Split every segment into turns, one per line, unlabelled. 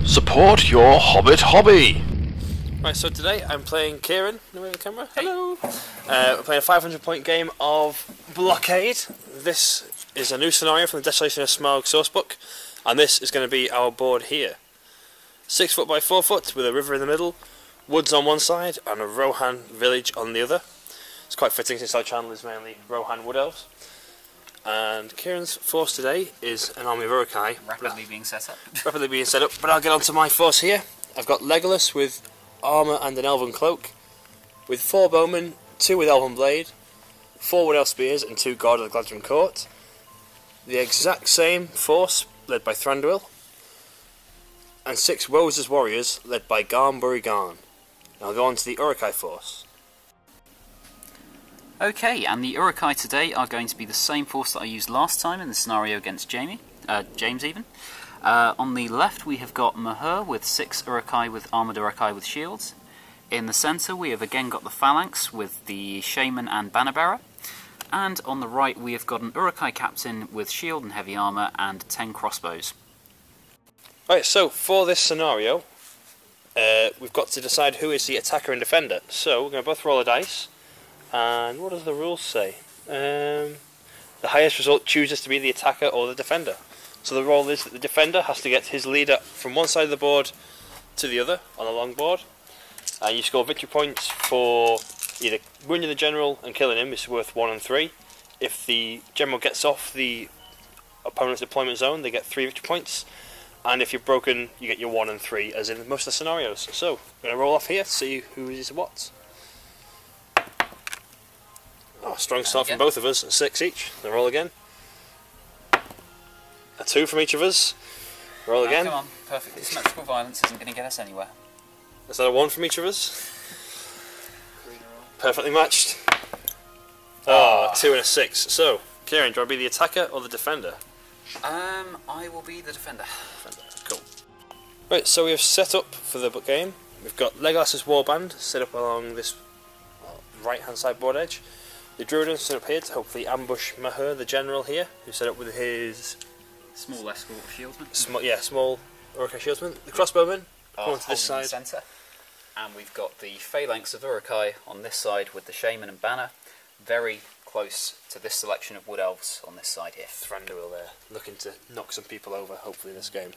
Support your Hobbit hobby!
Right, so today I'm playing Kieran. Over the camera. Hello! We're playing a 500 point game of Blockade. This is a new scenario from the Desolation of Smaug sourcebook, and this is going to be our board here. 6 foot by 4 foot with a river in the middle, woods on one side, and a Rohan village on the other. It's quite fitting since our channel is mainly Rohan Wood Elves. And Kieran's force today is an army of Uruk-hai.
Rapidly being set up.
But I'll get on to my force here. I've got Legolas with armour and an elven cloak, with 4 bowmen, 2 with elven blade, 4 wood elf spears and 2 guard of the Gladron Court. The exact same force led by Thranduil, and 6 Roses warriors led by Garn Burigan. Now I'll go on to the Uruk-hai force.
Okay, and the Uruk-hai today are going to be the same force that I used last time in the scenario against James even. On the left we have got Mahur with 6 Uruk-hai with armoured Uruk-hai with shields. In the centre we have again got the Phalanx with the Shaman and Banner Bearer. And on the right we have got an Uruk-hai captain with shield and heavy armour and 10 crossbows.
Right, so for this scenario, we've got to decide who is the attacker and defender. So we're going to both roll a dice. And what does the rules say? The highest result chooses to be the attacker or the defender. So the rule is that the defender has to get his leader from one side of the board to the other on a long board. And you score victory points for either wounding the general and killing him, is worth 1 and 3. If the general gets off the opponent's deployment zone, they get 3 victory points. And if you're broken, you get your 1 and 3, as in most of the scenarios. So, we're going to roll off here to see who is what. Oh, strong start from both of us, 6 each. Then roll again. A 2 from each of us. Roll again.
Come on, perfectly symmetrical violence isn't going to get us anywhere.
Is that a 1 from each of us? Perfectly matched. Oh, a 2 and a 6. So, Kieran, do I be the attacker or the defender?
I will be the defender.
Cool. Right, so we have set up for the game. We've got Legolas's Warband set up along this right hand side board edge. The Druid set up here to hopefully ambush Mahur, the general here, who's set up with his
small escort shieldsman.
Small Uruk-hai shieldsman. The crossbowmen come onto this side.
Centre. And we've got the phalanx of Uruk-hai on this side with the Shaman and Banner, very close to this selection of wood elves on this side here.
Thranduil there, looking to knock some people over, hopefully, in this game.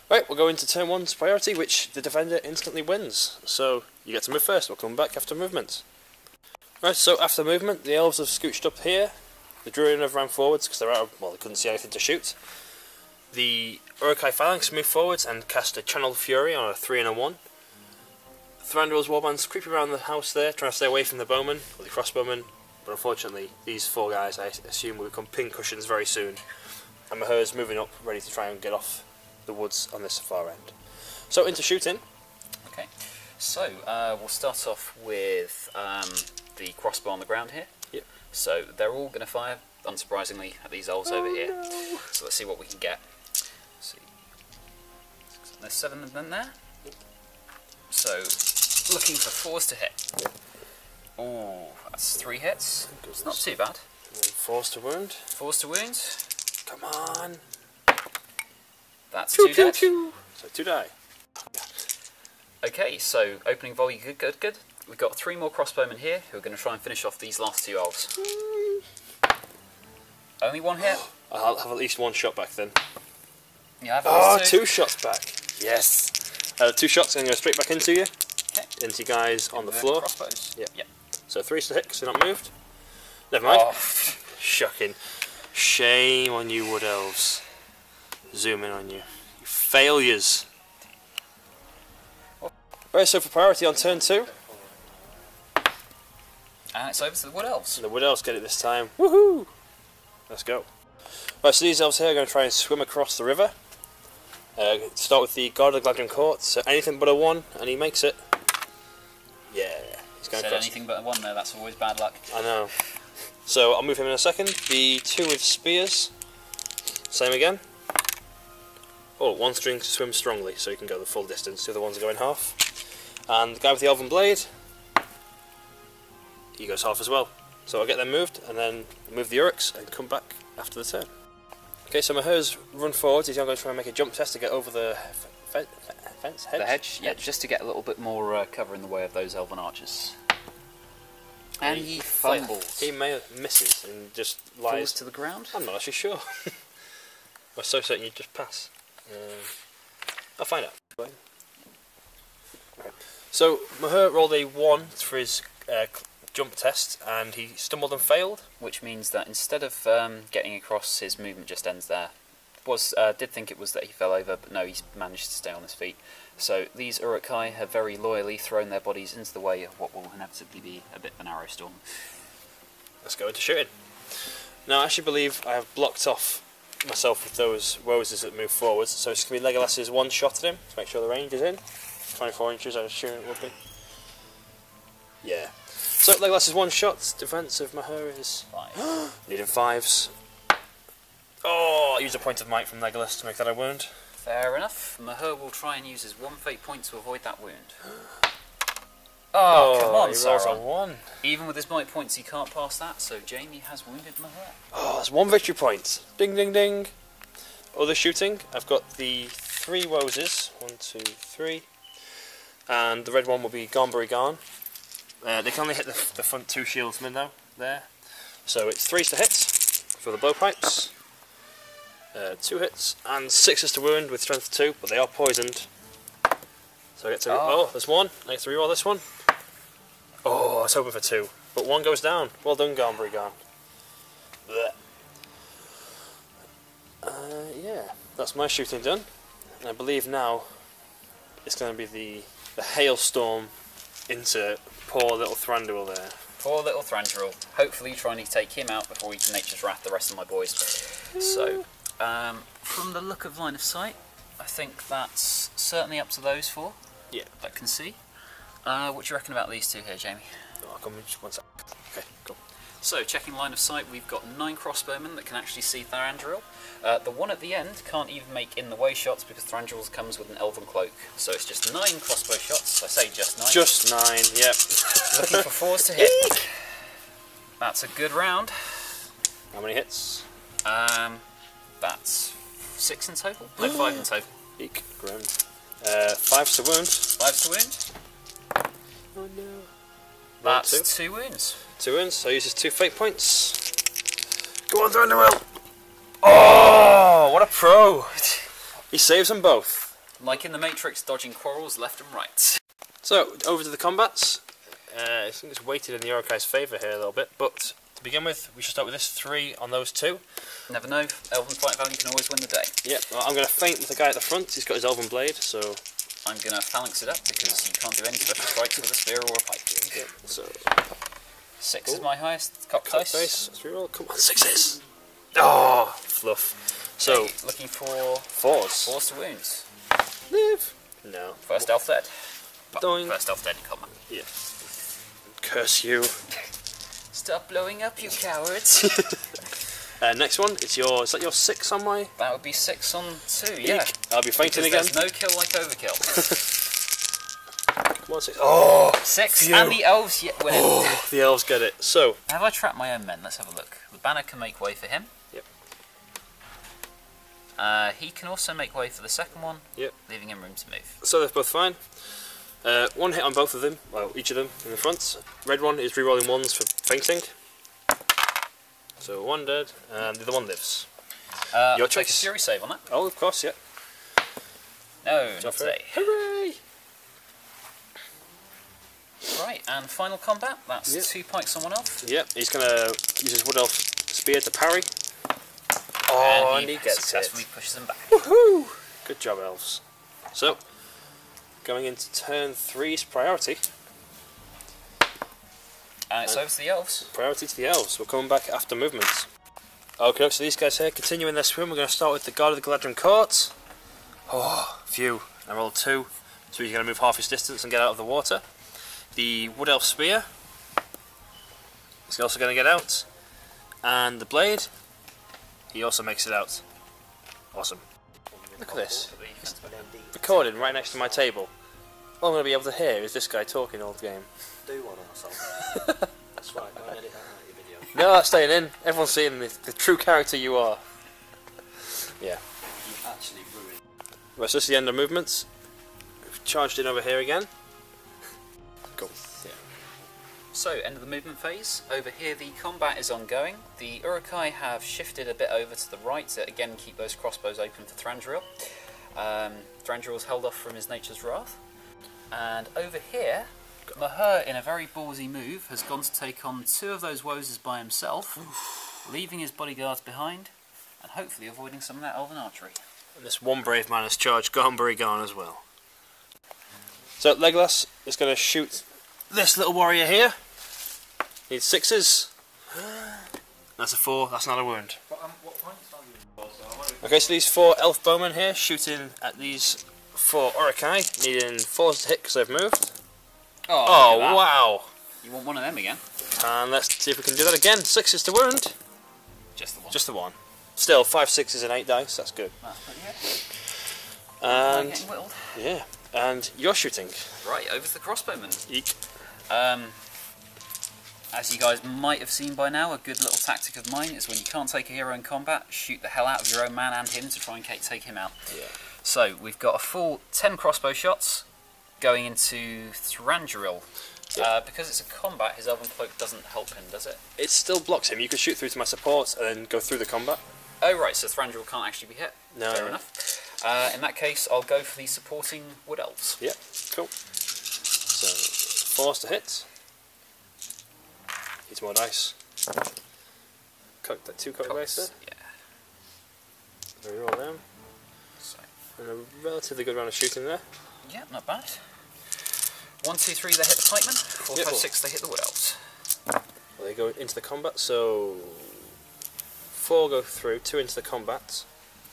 Right, we'll go into turn 1's priority, which the defender instantly wins. So, you get to move first, we'll come back after movement. Right, so after movement, the elves have scooched up here. The Druid have ran forwards because they're out of, well, they couldn't see anything to shoot. The Uruk-hai phalanx move forwards and cast a Channel Fury on a 3 and a 1. Thranduil's Warband's creeping around the house there, trying to stay away from the bowmen, or the crossbowmen. But unfortunately, these 4 guys, I assume, will become pincushions very soon. And Mahur's moving up, ready to try and get off the woods on this far end. So, into shooting.
Okay, so we'll start off with the crossbow on the ground here.
Yep.
So they're all going to fire, unsurprisingly, at these elves over here. No. So let's see what we can get. Let's see. There's 7 of them there.
Yep.
So looking for 4s to hit.
Yep.
Oh, that's 3 hits. It's not too bad.
4s to wound.
4s to wound.
Come on.
That's 2 dead.
So 2 die.
Okay, so opening volley, good. We've got 3 more crossbowmen here who are going to try and finish off these last 2 elves. Only 1 hit.
I'll have at least 1 shot back then.
Yeah, I've at least
2 shots back. Yes. 2 shots and go straight back into you.
Okay.
Into you guys on the floor.
Crossbows.
Yep. So 3's to hit because they're not moved. Never mind.
Oh.
Shocking. Shame on you, wood elves. Zoom in on you. You failures. Right, so for priority on turn 2.
And it's over to the wood elves.
And the wood elves get it this time. Woohoo! Let's go. Right, so these elves here are going to try and swim across the river. Start with the guard of the Gladron Court. So anything but a 1, and he makes it. Yeah, he's going across.
Anything but a 1 there, that's always bad luck.
I know. So I'll move him in a second. The 2 with spears. Same again. Oh, 1 string to swim strongly, so you can go the full distance. The other ones are going half. And the guy with the elven blade, he goes half as well. So I'll get them moved, and then move the Uruks and come back after the turn. Okay, so Mahur's run forward. He's going to try and make a jump test to get over the fence, hedge?
The hedge, yeah, just to get a little bit more cover in the way of those elven archers. And he fumbles.
He misses and just lies
Falls to the ground.
I'm not actually sure. I'm so certain you just pass. I'll find out. Okay. So Mahur rolled a 1 for his jump test, and he stumbled and failed.
Which means that instead of getting across, his movement just ends there. Did think it was that he fell over, but no, he's managed to stay on his feet. So these Uruk-hai have very loyally thrown their bodies into the way of what will inevitably be a bit of an arrow storm.
Let's go into shooting. Now I actually believe I have blocked off myself with those roses that move forwards, so it's going to be Legolas's one shot at him to make sure the range is in. 24 inches, I assume it would be. Yeah. So Legolas's one shot, defense of Mahur is
5.
Needing 5s. Oh, I used a point of might from Legolas to make that a wound.
Fair enough. Mahur will try and use his 1 fate point to avoid that wound. Oh, come on,
he rolls a
Sauron.
1.
Even with his might points, he can't pass that, so Jamie has wounded Mahur.
Oh, that's 1 victory point. Ding, ding, ding. Other shooting, I've got the 3 roses. 1, 2, 3. And the red one will be Gonbury Garn. They can only hit the front 2 shieldsmen though, there. So it's 3s to hit for the blowpipes. 2 hits and 6s to wound with strength 2, but they are poisoned. So I get to. Oh, there's 1. I get to reroll this one. Oh, I was hoping for 2, but 1 goes down. Well done, Gonbury Garn. Yeah, that's my shooting done. And I believe now it's going to be the hailstorm into poor little Thranduil there.
Poor little Thranduil. Hopefully trying to take him out before he can Nature's Wrath the rest of my boys. So, from the look of line of sight, I think that's certainly up to those 4 that can see. What do you reckon about these 2 here, Jamie?
Oh, I'll come in just 1 sec. Okay, cool.
So, checking line of sight, we've got 9 crossbowmen that can actually see Thranduil. The one at the end can't even make in the way shots because Thranduil comes with an elven cloak. So it's just 9 crossbow shots. I say just 9.
Just 9, yep.
Looking for 4s to hit. That's a good round.
How many hits?
That's 6 in total. No, 5 in total.
Eek, grand. 5s to wound.
5s to wound.
Oh no.
That's 2 wounds.
2 wounds, so he uses 2 fate points. Go on, Thranduil! Oh, what a pro! He saves them both.
Like in the Matrix, dodging quarrels left and right.
So, over to the combats. I think it's weighted in the Uruk-hai's favour here a little bit, but to begin with, we should start with this 3 on those 2.
Never know, elven fight value can always win the day.
Yep, well, I'm going to feint with the guy at the front. He's got his elven blade, so
I'm going to phalanx it up because you can't do any special strikes with a spear or a pipe.
yep, so
6 is my highest cock dice.
Let's reroll. Come on, 6s. Oh, fluff. So
Looking for
4s.
4s to wounds.
Live. No.
First elf dead. Well,
Doing.
first elf dead in combat.
Yeah. Curse you.
Stop blowing up, you cowards.
Next one. Is that your 6 on my?
That would be 6 on 2, yeah.
Eek. I'll be fainting again.
There's no kill like overkill.
Come on, 6. Oh,
6
phew.
and the elves yet win.
Oh, the elves get it. So
Have I trapped my own men? Let's have a look. The banner can make way for him.
Yep.
He can also make way for the second one.
Yep.
Leaving him room to move.
So they're both fine. 1 hit on both of them. Well, each of them in the front. Red one is rerolling 1s for fainting. So 1 dead, and the other 1 lives. Your
Take a
choice.
fury save on that.
Oh, of course, yeah.
No, not today.
Hooray!
Right, and final combat. That's
Yep.
2 pikes on 1 elf.
Yep, he's going to use his wood elf spear to parry. Oh,
and he
gets
successfully
it.
pushes him back.
Woohoo! Good job, elves. So, going into turn 3's priority.
And it's over to the elves.
Priority to the elves. We're coming back after movements. Okay, so these guys here, continuing their swim, we're going to start with the Guard of the Galadrim Court. Oh, phew. I rolled 2, so he's going to move half his distance and get out of the water. The Wood Elf Spear. He's also going to get out. And the Blade. He also makes it out. Awesome. Look at this. Recording right next to my table. All I'm going to be able to hear is this guy talking all the game.
Do one on myself. That's right, don't edit that out of your video.
No, that's staying in. Everyone's seeing the true character you are. Yeah.
You actually ruined.
Right, so this is the end of movements. We've charged in over here again. Go. Yeah.
So, end of the movement phase. Over here the combat is ongoing. The Uruk-hai have shifted a bit over to the right to again keep those crossbows open for Thranduil. Thranduil's held off from his nature's wrath. And over here, Mahur, in a very ballsy move, has gone to take on 2 of those Wozes by himself, leaving his bodyguards behind, and hopefully avoiding some of that elven archery.
And this one brave man has charged Garnbury Garn as well. So Legolas is going to shoot this little warrior here. Needs 6s. That's a 4, that's not a wound. Okay, so these 4 elf bowmen here shooting at these 4 Uruk-hai, needing 4s to hit because they've moved.
Oh,
wow!
You want one of them again?
And let's see if we can do that again. 6s to wound.
Just the one.
Just the 1. Still, 5 6s and 8 dice, that's good.
That's pretty good.
And
Getting whittled.
yeah, and you're shooting.
Right, over to the crossbowmen.
Eek.
As you guys might have seen by now, a good little tactic of mine is when you can't take a hero in combat, shoot the hell out of your own man and him to try and take him out.
Yeah.
So, we've got a full 10 crossbow shots going into Thranduil.
Yeah.
Because it's a combat, his elven cloak doesn't help him, does it?
It still blocks him. You can shoot through to my support and then go through the combat.
Oh right, so Thranduil can't actually be hit.
No.
Fair enough. In that case, I'll go for the supporting wood elves.
Yep, cool. So, 4s to hit. Needs more dice. Cock that 2 cock dice there.
Yeah.
Reroll them.
So,
And a relatively good round of shooting there.
yeah, not bad. 1, 2, 3, they hit the pikemen. 4,
Yep.
5, 6, they hit the wood elves.
Well, they go into the combat, so 4 go through, 2 into the combat.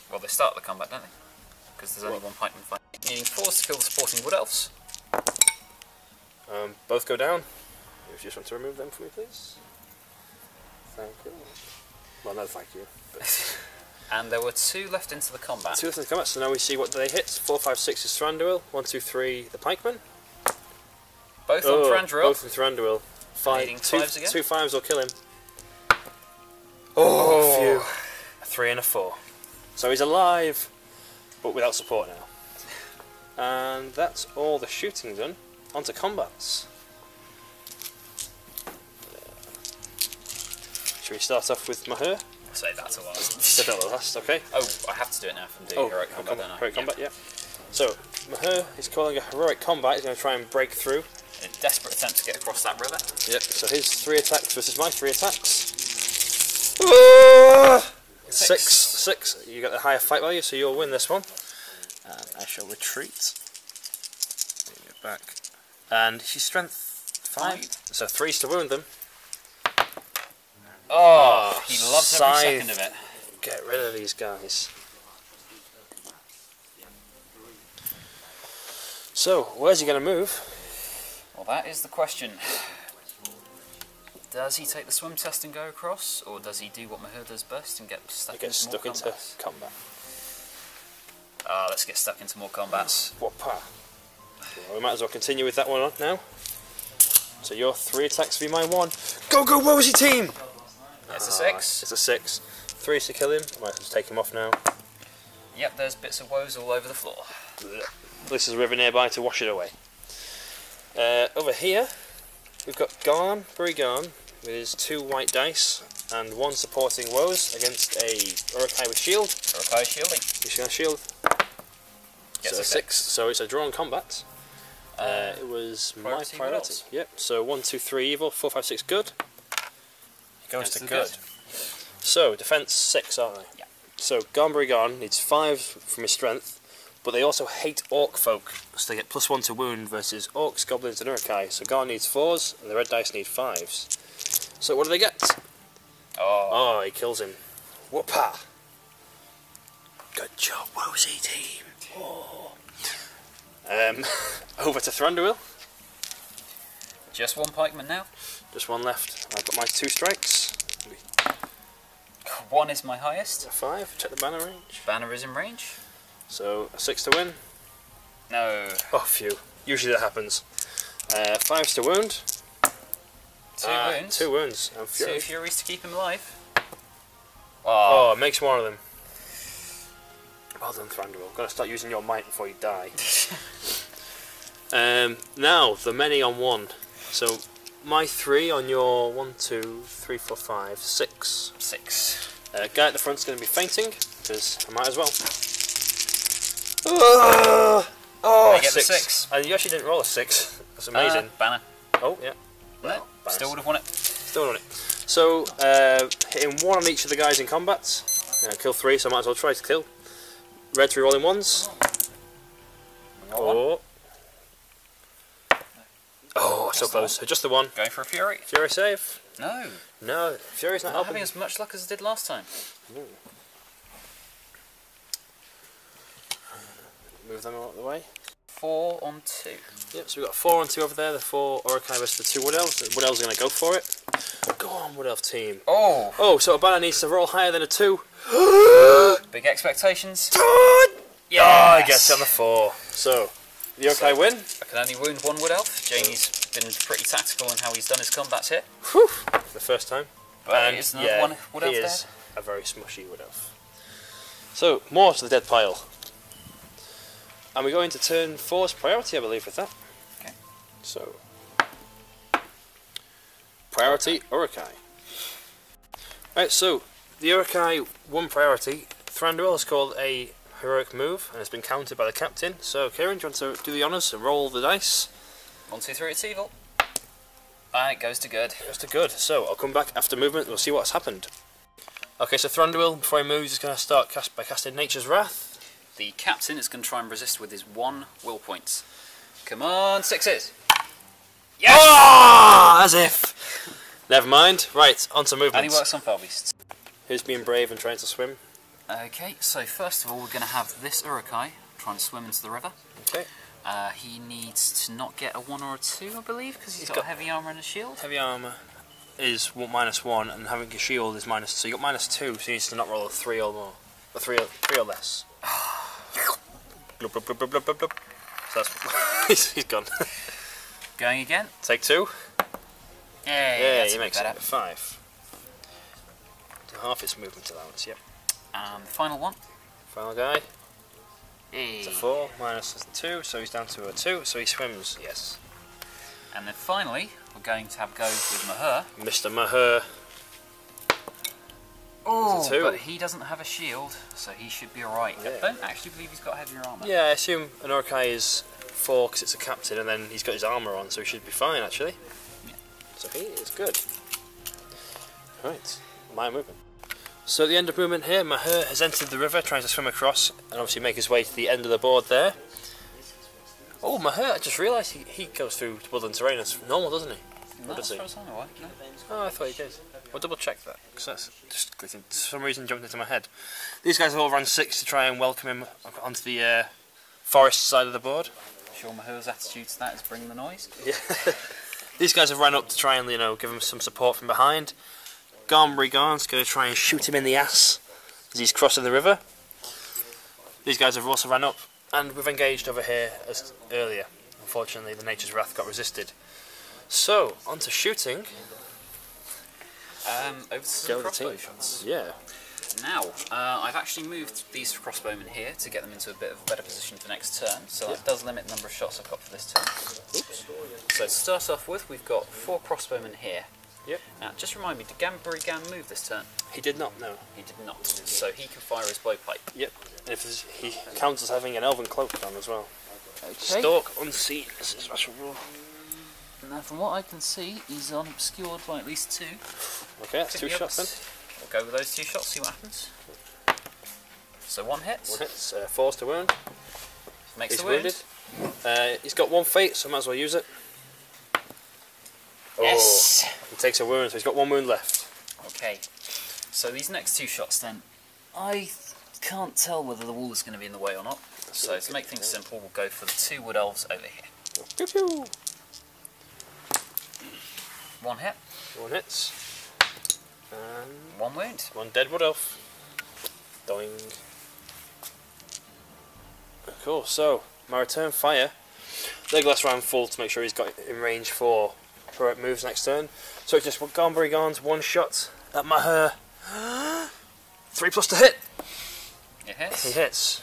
Well, they start the combat, don't they? Because there's only one pikeman fighting. Needing 4s to kill the supporting wood elves.
Both go down. If you just want to remove them for me, please. Thank you. Well, no, thank you. But
And there were 2 left into the combat.
2 into the combat, so now we see what they hit. 4, 5, 6 is Thranduil. 1, 2, 3, the pikeman.
Both on Thranduil.
Both on Thranduil.
Needing 5s again.
2 5s will kill him. Oh, phew. A 3 and a 4. So he's alive, but without support now. And that's all the shooting done. On to combats. Should we start off with Mahur?
I'll say that to last.
Say that last, okay.
Oh, I have to do it now if I'm doing heroic combat, don't I?
Heroic combat, yeah. So, Mahur is calling a heroic combat. He's going to try and break through.
In a desperate attempt to get across that river.
Yep, so his 3 attacks versus my 3 attacks. 6. You got the higher fight value, so you'll win this one. And I shall retreat. Bring it back. And she's strength 5. So 3s to wound them.
Oh, he loves
Scythe.
every second of it.
Get rid of these guys. So, where's he going to move?
Well, that is the question. Does he take the swim test and go across, or does he do what Mahur does best and get stuck
He gets
into more
stuck into
combats?
combat.
Let's get stuck into more combats.
Whoppa. Well, we might as well continue with that one on now. So your 3 attacks v my 1. Go, go, Wozy team!
It's a 6.
It's a 6. 3 to kill him. I might just take him off now.
Yep, there's bits of woes all over the floor.
This is a river nearby to wash it away. Over here, we've got Garnbury Garn with his 2 white dice and 1 supporting woes against a Uruk-hai with shield.
Uruk-hai shielding.
He's going to shield.
Gets
So
a
6. So it's a drawn combat. It was my
priority
priority.
rolls.
Yep. So 1, 2, 3 evil, 4, 5, 6 good. It goes to good. So defense 6, aren't they?
Yeah.
So Garnbury Garn needs 5 from his strength, but they also hate orc folk, so they get +1 to wound versus orcs, goblins, and Uruk-hai. So Garn needs 4s, and the red dice need 5s. So what do they get? Oh, he kills him. Whoopa! Good job, Wozy team. Oh. Over to Thranduil.
Just 1 pikeman now.
Just 1 left. I've got my 2 strikes.
1 is my highest.
A 5. Check the banner range.
Banner is in range.
So a 6 to win.
No.
Oh, phew. Usually that happens. 5s to wound.
2 wounds.
2 wounds. And
2
fury.
furies to keep him alive.
Oh, it makes 1 of them. Well done, Thranduil. Gotta start using your might before you die. Now, the many on one. So, my 3 on your 1, 2, 3, 4, 5, 6.
6.
Guy at the front's going to be fainting, because I might as well. Oh,
I get the 6.
And you actually didn't roll a 6. That's amazing.
Banner.
Oh, yeah.
No, still would have won it.
Still won it. So, hitting 1 on each of the guys in combat. Kill 3, so I might as well try to kill. Red 3 rolling ones. Oh. Oh, so close. So just the 1.
Going for a Fury.
Fury save.
No.
No, Fury's not
Not
helping.
having as much luck as I did last time.
Ooh. Move them out of the way.
4 on 2.
Yep, so we've got 4 on 2 over there, the 4 Urukai versus the 2 Wood Elves. The Wood Elves are going to go for it. Go on, Wood Elf team.
Oh!
Oh, so a banner needs to roll higher than a 2.
Big expectations.
Yeah, I guess on the 4. So, the Urukai win.
I can only wound 1 Wood Elf. Jamie's been pretty tactical in how he's done his combats here.
Whew, for the first time.
But it's another one Wood Elf
he
there.
is a very smushy Wood Elf. So, more to the dead pile. And we go into turn 4's priority, I believe, with that.
Okay.
So, priority Urukai. Right, so the Urukai won priority. Thranduil has called a heroic move and has been countered by the captain. So, Kieran, do you want to do the honours and roll the dice?
1, 2, 3, it's evil. And it goes to good.
Goes to good. So, I'll come back after movement and we'll see what's happened. Okay, so Thranduil, before he moves, is going to start by casting Nature's Wrath.
The captain is going to try and resist with his 1 will point. Come on, 6s. Yes!
Oh, as if. Never mind. Right, on to movement.
And he works on fell beasts.
Who's being brave and trying to swim?
Okay, so first of all, we're going to have this Urukai trying to swim into the river.
Okay.
He needs to not get a 1 or a 2, I believe, because he's got heavy armour and a shield.
Heavy armour is -1, and having a shield is -2. So you got -2, so he needs to not roll a 3 or more. A 3 or less. Blub, blub, blub, blub, blub, blub. So that's he's gone.
Going again.
Take 2.
Yeah,
he makes it a 5. So half its movement allowance, yep.
And the final one.
Final guy.
Hey.
It's a 4, -2, so he's down to a 2, so he swims, yes.
And then finally, we're going to have a go with Mahur.
Mr. Mahur.
Oh,
2.
but he doesn't have a shield, so he should be alright.
Yeah.
I don't actually believe he's got heavier armour.
Yeah, I assume an Urukai is 4 because it's a captain, and then he's got his armour on, so he should be fine, actually.
Yeah.
So he is good. Right, my movement. So at the end of movement here, Mahur has entered the river, trying to swim across, and obviously make his way to the end of the board there. Oh, Mahur, I just realised he goes through woodland terrain as normal, doesn't he?
No,
Or does
as
he?
far as I know, no.
Oh, I thought he did. I'll double check that, because that's just for some reason jumped into my head. These guys have all run 6 to try and welcome him onto the forest side of the board.
Sure, Mahur's attitude to that is bring the noise.
Yeah. These guys have run up to try and, give him some support from behind. Garnbury Garn's going to try and shoot him in the ass as he's crossing the river. These guys have also run up, and we've engaged over here as earlier. Unfortunately, the Nature's Wrath got resisted. So, on to shooting.
Over to some crossbow shots.
Yeah.
Now, I've actually moved these crossbowmen here to get them into a bit of a better position for next turn, so that does limit the number of shots I've got for this turn.
Oops.
So to start off with, we've got 4 crossbowmen here.
Yep.
Now, just remind me, did Garnbury Garn move this turn?
He did not, no.
He did not, so he can fire his blowpipe.
Yep. And he counts as having an elven cloak on as well.
Okay.
Stalk unseen is his special rule.
Now, from what I can see, he's unobscured by at least 2.
Okay, that's 2 shots then.
We'll go with those 2 shots, see what happens. So 1 hits.
1 hits, 4's to wound.
Makes
He's
the wound.
wounded. He's got 1 fate, so I might as well use it.
Yes!
Oh, he takes a wound, so he's got 1 wound left.
Okay. So these next 2 shots then, I can't tell whether the wall is going to be in the way or not. So to make things simple, we'll go for the 2 wood elves over here.
Pew pew.
1 hit.
1 hits. And
1 wound.
1 dead wood elf. Doing. Cool, so my return fire. Legolas ran full to make sure he's got in range for heroic moves next turn. So it's just Garnbury Garn's 1 shot at Mahur. 3+ to hit.
It hits.
He hits.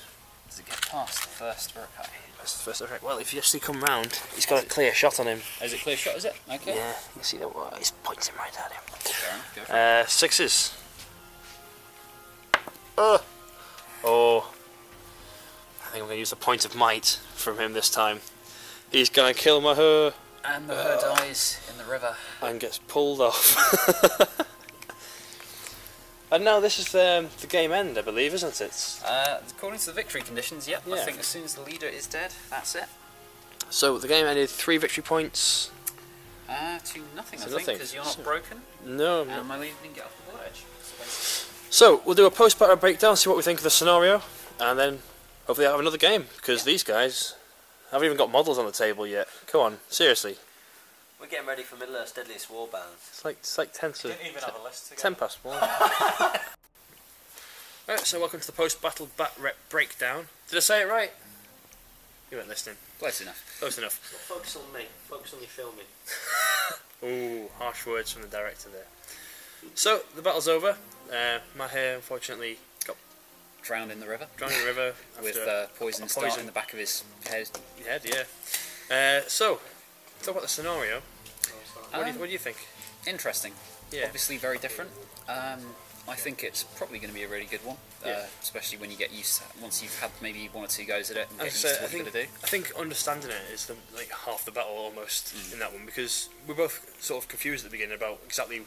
Does it get past the first Urukai?
That's the first effect. Well, if you actually come round, he's got a clear shot on him.
Is it clear shot, is it? Okay.
Yeah, you see that? Well, he's pointing right at him.
Fair enough, go for it.
Sixes. Oh. I think I'm going to use the point of might from him this time. He's going to kill Mahur.
And Mahur dies in the river.
And gets pulled off. And now this is the game end, I believe, isn't it?
According to the victory conditions, yep.
Yeah.
I think as soon as the leader is dead, that's it.
So the game ended 3 victory points.
To nothing,
To
I think,
nothing.
because you're not broken,
No.
and my leader didn't get off the board edge.
So we'll do a post-battle breakdown, see what we think of the scenario, and then hopefully have another game, because these guys haven't even got models on the table yet. Come on, seriously.
We're getting ready for Middle Earth's Deadliest Warband.
It's like 10 to...
Didn't even have a list together.
10 past 1. Right, so welcome to the post-battle rep breakdown. Did I say it right? You weren't listening.
Close enough.
Close enough.
Focus on me. Focus on your filming.
Ooh, harsh words from the director there. So, the battle's over. Mahir, unfortunately, got
Drowned in the river.
drowned in the river
With
after
poison
a
start
poison
in the back of his head.
head, yeah. So, talk about the scenario. What do you think?
Interesting.
Yeah.
Obviously very different. I think it's probably going to be a really good one,
Yeah.
especially when you get used to it. Once you've had maybe 1 or 2 goes at it and get
As
used
I
to
say,
what you're going to do.
I think understanding it is like half the battle almost in that one, because we're both sort of confused at the beginning about exactly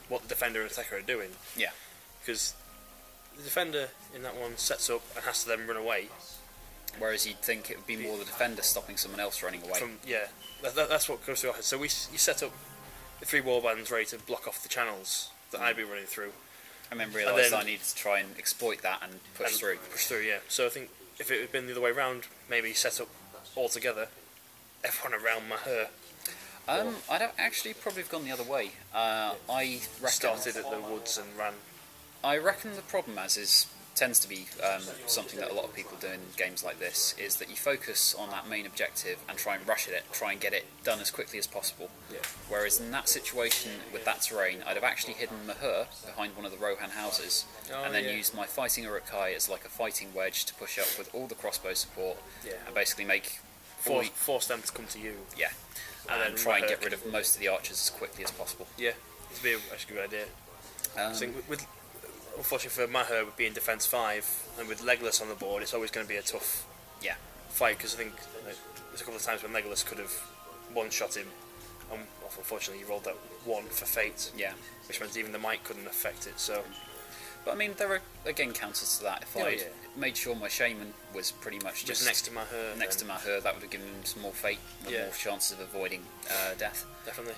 what the defender and attacker are doing.
Yeah.
Because the defender in that one sets up and has to then run away.
Whereas you'd think it would be more the defender stopping someone else running away.
That's what goes through our head. So you set up the 3 warbands ready to block off the channels that I'd be running through.
And then realised I needed to try and exploit that and push through.
Push through, yeah. So I think if it had been the other way around, maybe set up all together, everyone around Mahir.
I'd actually probably have gone the other way. I reckon
Started at the woods and ran.
I reckon the problem tends to be something that a lot of people do in games like this, is that you focus on that main objective and try and rush at it, try and get it done as quickly as possible.
Yeah.
Whereas in that situation with that terrain, I'd have actually hidden Mahur behind one of the Rohan houses, and then used my fighting Urukai as like a fighting wedge to push up with all the crossbow support, and basically make
force them to come to you.
Yeah, and then try and get rid of most of the archers as quickly as possible.
Yeah, it'd be actually a good idea. I think unfortunately for Mahir, with being defence 5 and with Legolas on the board, it's always going to be a tough fight, because I think there's a couple of times when Legolas could have one-shot him, and unfortunately he rolled that 1 for fate, which means even the might couldn't affect it. So,
but I mean, there are again counters to that. If I made sure my shaman was pretty much just
next to Mahir,
to Mahir, that would have given him some more fate, more chances of avoiding death.
Definitely.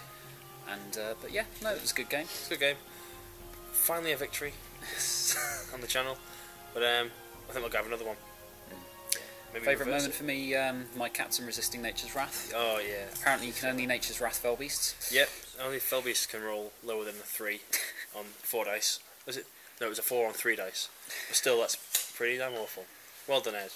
And but yeah, no, it was a good game.
It's a good game. Finally a victory on the channel, but I think we'll go have another one.
Favourite moment for me, my captain resisting Nature's Wrath.
Oh yeah.
Apparently you can only Nature's Wrath fell beasts.
Yep, only fell beasts can roll lower than a 3 on 4 dice. Was it? No, it was a 4 on 3 dice. But still, that's pretty damn awful. Well done, Ed.